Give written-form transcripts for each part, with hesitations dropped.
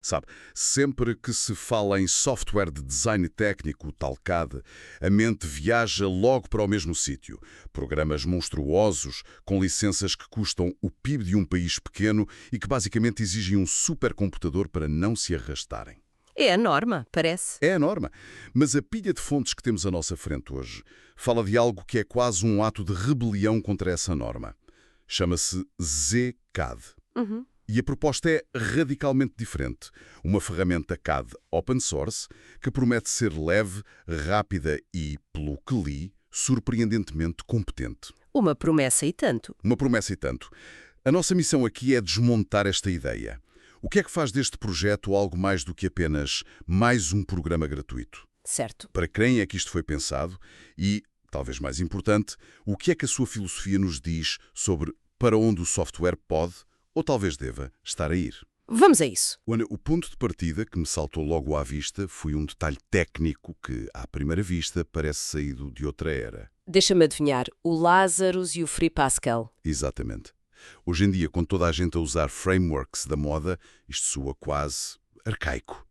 Sabe, sempre que se fala em software de design técnico, tal CAD, a mente viaja logo para o mesmo sítio. Programas monstruosos, com licenças que custam o PIB de um país pequeno e que basicamente exigem um supercomputador para não se arrastarem. É a norma, parece. É a norma, mas a pilha de fontes que temos à nossa frente hoje fala de algo que é quase um ato de rebelião contra essa norma. Chama-se ZCAD. Uhum. E a proposta é radicalmente diferente. Uma ferramenta CAD open source que promete ser leve, rápida e, pelo que li, surpreendentemente competente. Uma promessa e tanto. Uma promessa e tanto. A nossa missão aqui é desmontar esta ideia. O que é que faz deste projeto algo mais do que apenas mais um programa gratuito? Certo. Para quem é que isto foi pensado? E, talvez mais importante, o que é que a sua filosofia nos diz sobre para onde o software pode, ou talvez deva, estar a ir? Vamos a isso. O ponto de partida que me saltou logo à vista foi um detalhe técnico que, à primeira vista, parece saído de outra era. Deixa-me adivinhar. O Lazarus e o Free Pascal. Exatamente. Hoje em dia, com toda a gente a usar frameworks da moda, isto soa quase arcaico.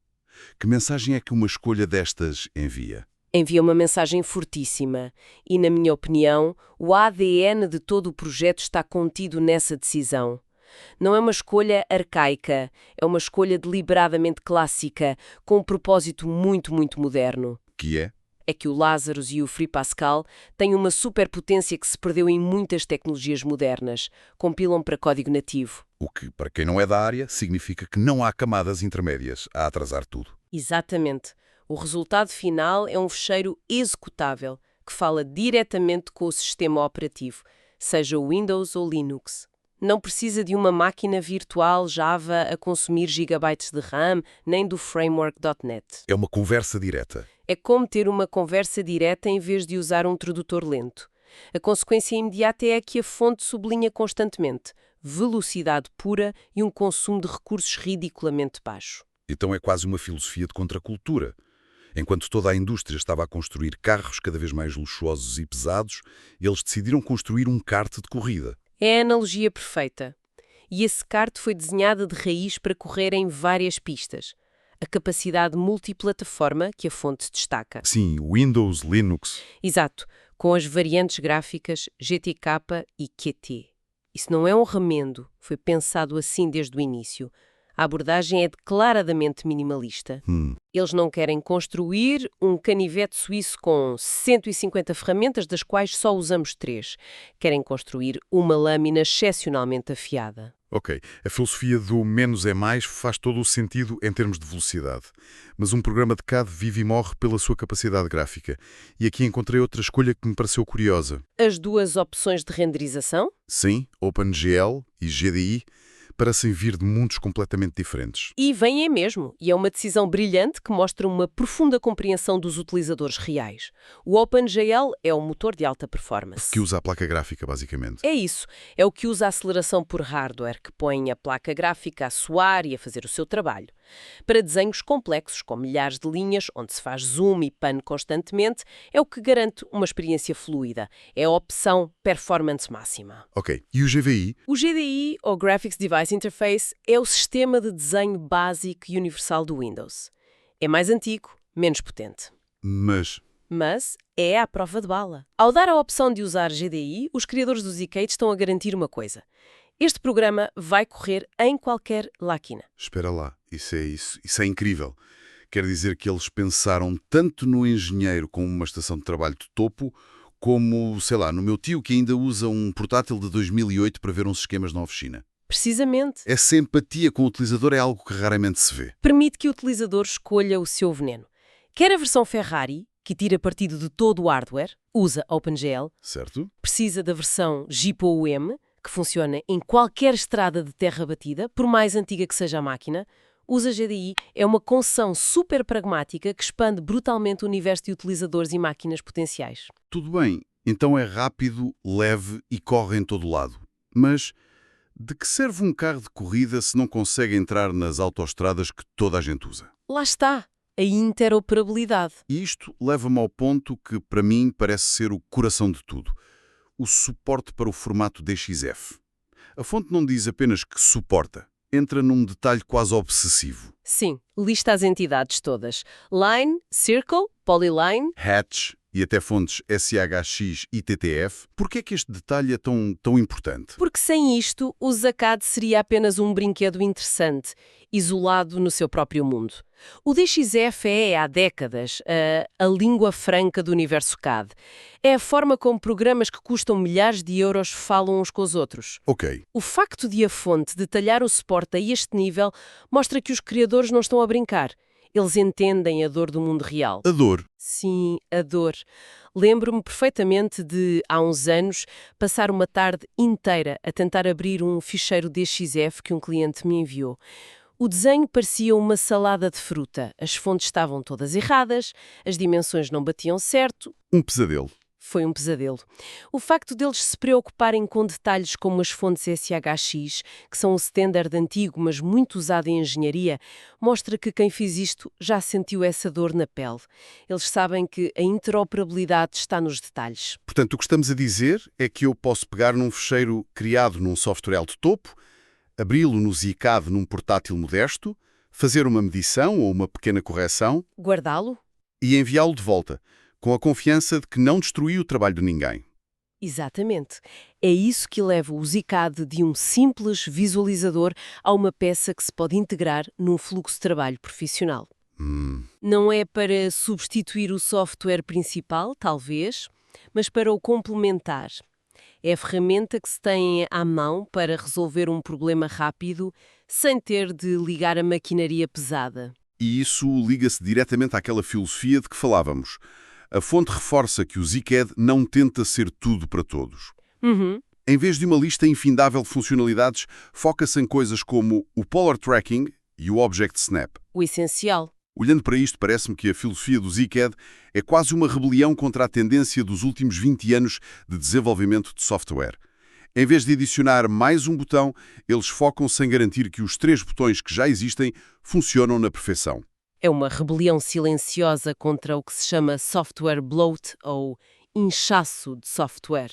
Que mensagem é que uma escolha destas envia? Envia uma mensagem fortíssima e, na minha opinião, o ADN de todo o projeto está contido nessa decisão. Não é uma escolha arcaica, é uma escolha deliberadamente clássica, com um propósito muito, muito moderno. Que é? É que o Lazarus e o Free Pascal têm uma superpotência que se perdeu em muitas tecnologias modernas. Compilam para código nativo. O que, para quem não é da área, significa que não há camadas intermédias a atrasar tudo. Exatamente. O resultado final é um fecheiro executável que fala diretamente com o sistema operativo, seja Windows ou Linux. Não precisa de uma máquina virtual Java a consumir gigabytes de RAM, nem do framework.NET. É uma conversa direta. É como ter uma conversa direta em vez de usar um tradutor lento. A consequência imediata é que a fonte sublinha constantemente velocidade pura e um consumo de recursos ridiculamente baixo. Então é quase uma filosofia de contracultura. Enquanto toda a indústria estava a construir carros cada vez mais luxuosos e pesados, eles decidiram construir um kart de corrida. É a analogia perfeita. E esse kart foi desenhado de raiz para correr em várias pistas. A capacidade multiplataforma que a fonte destaca. Sim, Windows, Linux. Exato, com as variantes gráficas GTK e QT. Isso não é um remendo, foi pensado assim desde o início. A abordagem é declaradamente minimalista. Eles não querem construir um canivete suíço com 150 ferramentas, das quais só usamos 3. Querem construir uma lâmina excepcionalmente afiada. Ok, a filosofia do menos é mais faz todo o sentido em termos de velocidade. Mas um programa de CAD vive e morre pela sua capacidade gráfica. E aqui encontrei outra escolha que me pareceu curiosa. As duas opções de renderização? Sim, OpenGL e GDI parecem vir de mundos completamente diferentes. E vêm é mesmo, e é uma decisão brilhante que mostra uma profunda compreensão dos utilizadores reais. O OpenGL é um motor de alta performance. Que usa a placa gráfica, basicamente. É isso. É o que usa a aceleração por hardware, que põe a placa gráfica a suar e a fazer o seu trabalho. Para desenhos complexos, com milhares de linhas, onde se faz zoom e pan constantemente, é o que garante uma experiência fluida. É a opção performance máxima. Ok, e o GVI? O GDI, ou Graphics Device Interface, é o sistema de desenho básico e universal do Windows. É mais antigo, menos potente. Mas é à prova de bala. Ao dar a opção de usar GDI, os criadores do ZCAD estão a garantir uma coisa. Este programa vai correr em qualquer máquina. Espera lá, isso é incrível. Quer dizer que eles pensaram tanto no engenheiro com uma estação de trabalho de topo, como, sei lá, no meu tio que ainda usa um portátil de 2008 para ver uns esquemas na oficina. Precisamente. Essa empatia com o utilizador é algo que raramente se vê. Permite que o utilizador escolha o seu veneno. Quer a versão Ferrari, que tira partido de todo o hardware, usa OpenGL. Certo? Precisa da versão JIPO-UM, que funciona em qualquer estrada de terra batida, por mais antiga que seja a máquina. Usa GDI, é uma concessão super pragmática que expande brutalmente o universo de utilizadores e máquinas potenciais. Tudo bem, então é rápido, leve e corre em todo lado. Mas de que serve um carro de corrida se não consegue entrar nas autoestradas que toda a gente usa? Lá está, a interoperabilidade. E isto leva-me ao ponto que, para mim, parece ser o coração de tudo. O suporte para o formato DXF. A fonte não diz apenas que suporta. entra num detalhe quase obsessivo. Sim, lista as entidades todas. Line, Circle, Polyline. Hatch e até fontes SHX e TTF. Por que é que este detalhe é tão importante? Porque sem isto, o Zacad seria apenas um brinquedo interessante, isolado no seu próprio mundo. O DXF é, há décadas, a língua franca do universo CAD. É a forma como programas que custam milhares de euros falam uns com os outros. Ok. O facto de a fonte detalhar o suporte a este nível mostra que os criadores não estão a brincar. Eles entendem a dor do mundo real. A dor. Sim, a dor. Lembro-me perfeitamente de, há uns anos, passar uma tarde inteira a tentar abrir um ficheiro DXF que um cliente me enviou. O desenho parecia uma salada de fruta. As fontes estavam todas erradas, as dimensões não batiam certo. Um pesadelo. Foi um pesadelo. O facto deles se preocuparem com detalhes como as fontes SHX, que são um standard antigo, mas muito usado em engenharia, mostra que quem fez isto já sentiu essa dor na pele. Eles sabem que a interoperabilidade está nos detalhes. Portanto, o que estamos a dizer é que eu posso pegar num fecheiro criado num software de topo, abri-lo no Zcad num portátil modesto, fazer uma medição ou uma pequena correção Guardá-lo? e enviá-lo de volta, com a confiança de que não destruí o trabalho de ninguém. Exatamente. É isso que leva o Zcad de um simples visualizador a uma peça que se pode integrar num fluxo de trabalho profissional. Não é para substituir o software principal, talvez, mas para o complementar. É a ferramenta que se tem à mão para resolver um problema rápido sem ter de ligar a maquinaria pesada. E isso liga-se diretamente àquela filosofia de que falávamos. A fonte reforça que o Zcad não tenta ser tudo para todos. Em vez de uma lista infindável de funcionalidades, foca-se em coisas como o Polar Tracking e o Object Snap. O essencial. Olhando para isto, parece-me que a filosofia do Zcad é quase uma rebelião contra a tendência dos últimos 20 anos de desenvolvimento de software. Em vez de adicionar mais um botão, eles focam-se em garantir que os 3 botões que já existem funcionam na perfeição. É uma rebelião silenciosa contra o que se chama software bloat ou inchaço de software.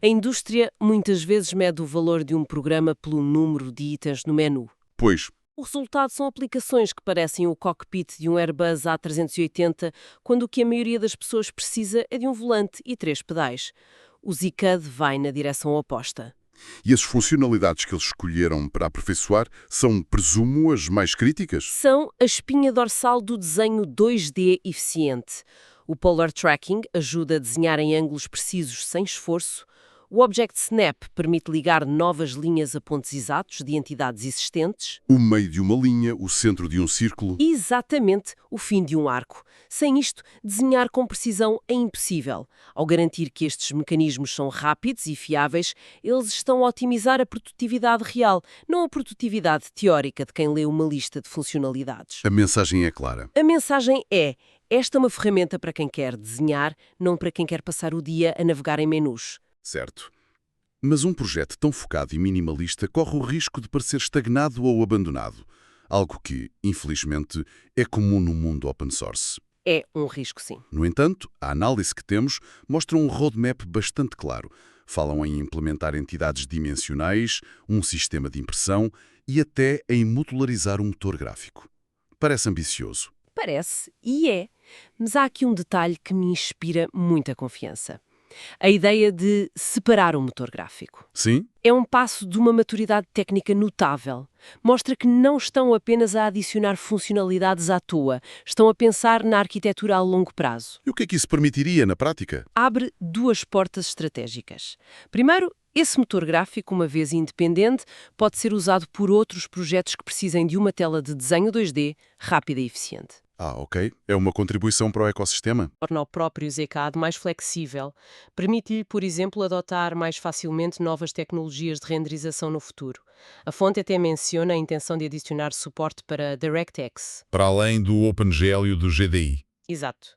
A indústria muitas vezes mede o valor de um programa pelo número de itens no menu. Pois, O resultado são aplicações que parecem o cockpit de um Airbus A380, quando o que a maioria das pessoas precisa é de um volante e 3 pedais. O Zcad vai na direção oposta. e as funcionalidades que eles escolheram para aperfeiçoar são, presumo, as mais críticas? São a espinha dorsal do desenho 2D eficiente. O Polar Tracking ajuda a desenhar em ângulos precisos sem esforço. O Object Snap permite ligar novas linhas a pontos exatos de entidades existentes. O meio de uma linha, o centro de um círculo. E exatamente o fim de um arco. Sem isto, desenhar com precisão é impossível. Ao garantir que estes mecanismos são rápidos e fiáveis, eles estão a otimizar a produtividade real, não a produtividade teórica de quem lê uma lista de funcionalidades. A mensagem é clara. A mensagem é: esta é uma ferramenta para quem quer desenhar, não para quem quer passar o dia a navegar em menus. Certo. Mas um projeto tão focado e minimalista corre o risco de parecer estagnado ou abandonado. Algo que, infelizmente, é comum no mundo open source. É um risco, sim. No entanto, a análise que temos mostra um roadmap bastante claro. Falam em implementar entidades dimensionais, um sistema de impressão e até em modularizar um motor gráfico. Parece ambicioso. Parece, e é. Mas há aqui um detalhe que me inspira muita confiança. A ideia de separar o motor gráfico. Sim? É um passo de uma maturidade técnica notável. Mostra que não estão apenas a adicionar funcionalidades à toa, estão a pensar na arquitetura a longo prazo. E o que é que isso permitiria na prática? Abre 2 portas estratégicas. Primeiro, esse motor gráfico, uma vez independente, pode ser usado por outros projetos que precisem de uma tela de desenho 2D rápida e eficiente. Ok. É uma contribuição para o ecossistema? Torna o próprio Zcad mais flexível. Permite-lhe, por exemplo, adotar mais facilmente novas tecnologias de renderização no futuro. A fonte até menciona a intenção de adicionar suporte para DirectX. Para além do OpenGL e do GDI. Exato.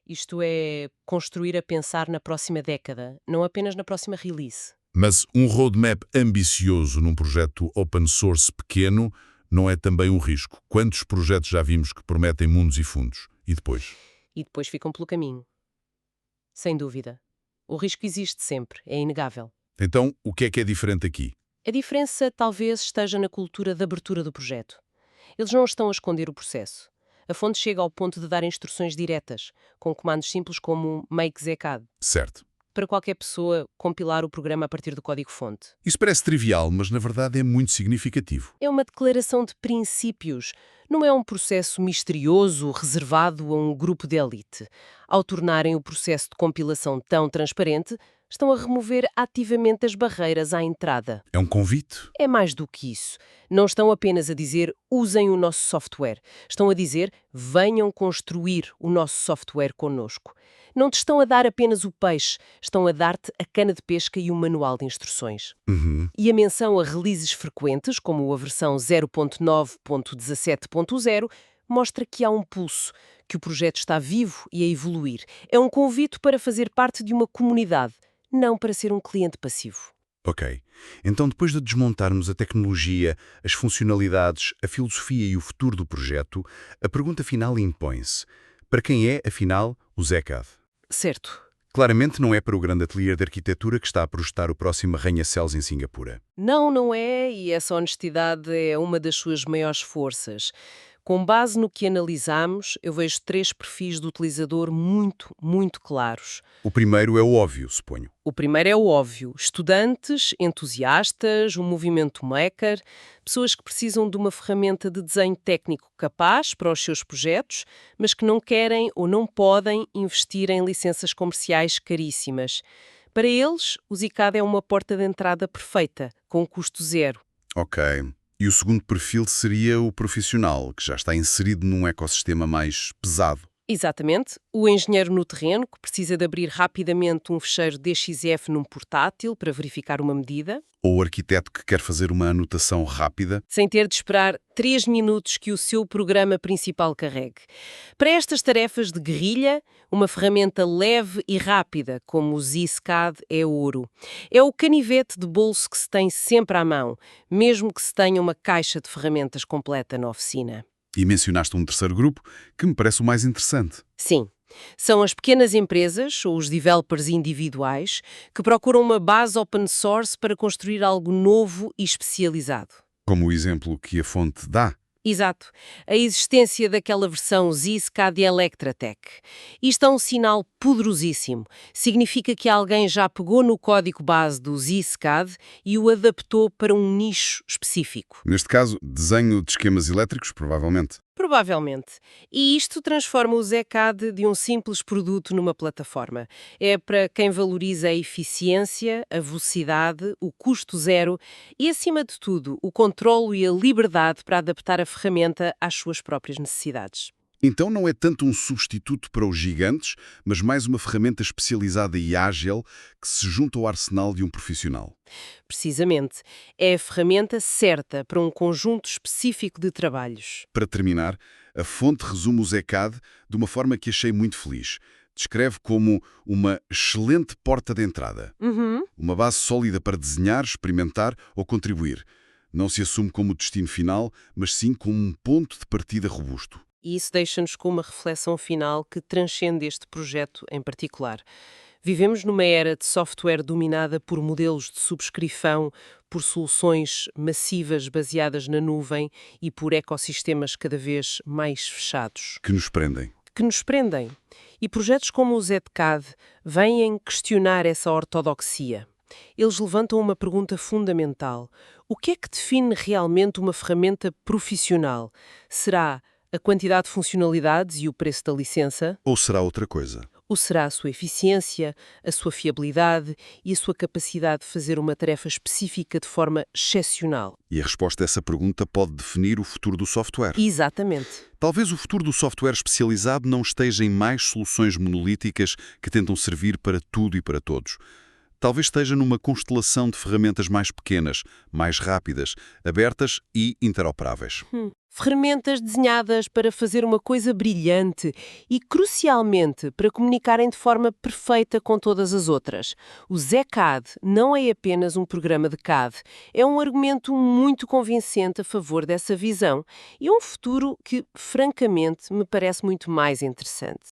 Isto é construir a pensar na próxima década, não apenas na próxima release. Mas um roadmap ambicioso num projeto open source pequeno não é também um risco? Quantos projetos já vimos que prometem mundos e fundos? E depois? E depois ficam pelo caminho. Sem dúvida. O risco existe sempre, é inegável. Então, o que é diferente aqui? A diferença talvez esteja na cultura de abertura do projeto. Eles não estão a esconder o processo. A fonte chega ao ponto de dar instruções diretas, com comandos simples como make zcad, Certo. para qualquer pessoa compilar o programa a partir do código-fonte. Isso parece trivial, mas na verdade é muito significativo. É uma declaração de princípios, não é um processo misterioso reservado a um grupo de elite. Ao tornarem o processo de compilação tão transparente, estão a remover ativamente as barreiras à entrada. É um convite? É mais do que isso. Não estão apenas a dizer usem o nosso software. Estão a dizer venham construir o nosso software connosco. Não te estão a dar apenas o peixe, estão a dar-te a cana de pesca e o manual de instruções. E a menção a releases frequentes, como a versão 0.9.17.0, mostra que há um pulso, que o projeto está vivo e a evoluir. É um convite para fazer parte de uma comunidade, não para ser um cliente passivo. Ok. Então, depois de desmontarmos a tecnologia, as funcionalidades, a filosofia e o futuro do projeto, a pergunta final impõe-se. Para quem é, afinal, o zcad? Certo. Claramente não é para o grande ateliê de arquitetura que está a projetar o próximo arranha-céus em Singapura. Não, não é, e essa honestidade é uma das suas maiores forças. Com base no que analisamos, eu vejo 3 perfis do utilizador muito, muito claros. O primeiro é o óbvio, suponho. O primeiro é o óbvio: estudantes, entusiastas, o movimento maker, pessoas que precisam de uma ferramenta de desenho técnico capaz para os seus projetos, mas que não querem ou não podem investir em licenças comerciais caríssimas. Para eles, o zcad é uma porta de entrada perfeita, com custo zero. Ok. E o segundo perfil seria o profissional, que já está inserido num ecossistema mais pesado. Exatamente. O engenheiro no terreno, que precisa de abrir rapidamente um fecheiro DXF num portátil para verificar uma medida, Ou o arquiteto que quer fazer uma anotação rápida. sem ter de esperar 3 minutos que o seu programa principal carregue. Para estas tarefas de guerrilha, uma ferramenta leve e rápida, como o zcad, é ouro. É o canivete de bolso que se tem sempre à mão, mesmo que se tenha uma caixa de ferramentas completa na oficina. E mencionaste um terceiro grupo que me parece o mais interessante. Sim. São as pequenas empresas, ou os developers individuais, que procuram uma base open source para construir algo novo e especializado. Como o exemplo que a fonte dá. Exato. A existência daquela versão zcad Electratec. Isto é um sinal poderosíssimo. Significa que alguém já pegou no código base do zcad e o adaptou para um nicho específico. Neste caso, desenho de esquemas elétricos, provavelmente. Provavelmente. E isto transforma o zcad de um simples produto numa plataforma. É para quem valoriza a eficiência, a velocidade, o custo zero e, acima de tudo, o controlo e a liberdade para adaptar a ferramenta às suas próprias necessidades. Então não é tanto um substituto para os gigantes, mas mais uma ferramenta especializada e ágil que se junta ao arsenal de um profissional. Precisamente. É a ferramenta certa para um conjunto específico de trabalhos. Para terminar, a fonte resume o zcad de uma forma que achei muito feliz. Descreve como uma excelente porta de entrada. Uma base sólida para desenhar, experimentar ou contribuir. Não se assume como o destino final, mas sim como um ponto de partida robusto. E isso deixa-nos com uma reflexão final que transcende este projeto em particular. Vivemos numa era de software dominada por modelos de subscrição, por soluções massivas baseadas na nuvem e por ecossistemas cada vez mais fechados. Que nos prendem. E projetos como o zcad vêm questionar essa ortodoxia. Eles levantam uma pergunta fundamental. O que é que define realmente uma ferramenta profissional? Será a quantidade de funcionalidades e o preço da licença? Ou será outra coisa? Ou será a sua eficiência, a sua fiabilidade e a sua capacidade de fazer uma tarefa específica de forma excepcional? E a resposta a essa pergunta pode definir o futuro do software. Exatamente. Talvez o futuro do software especializado não esteja em mais soluções monolíticas que tentam servir para tudo e para todos. Talvez esteja numa constelação de ferramentas mais pequenas, mais rápidas, abertas e interoperáveis. Ferramentas desenhadas para fazer uma coisa brilhante e, crucialmente, para comunicarem de forma perfeita com todas as outras. O zcad não é apenas um programa de CAD, é um argumento muito convincente a favor dessa visão e um futuro que, francamente, me parece muito mais interessante.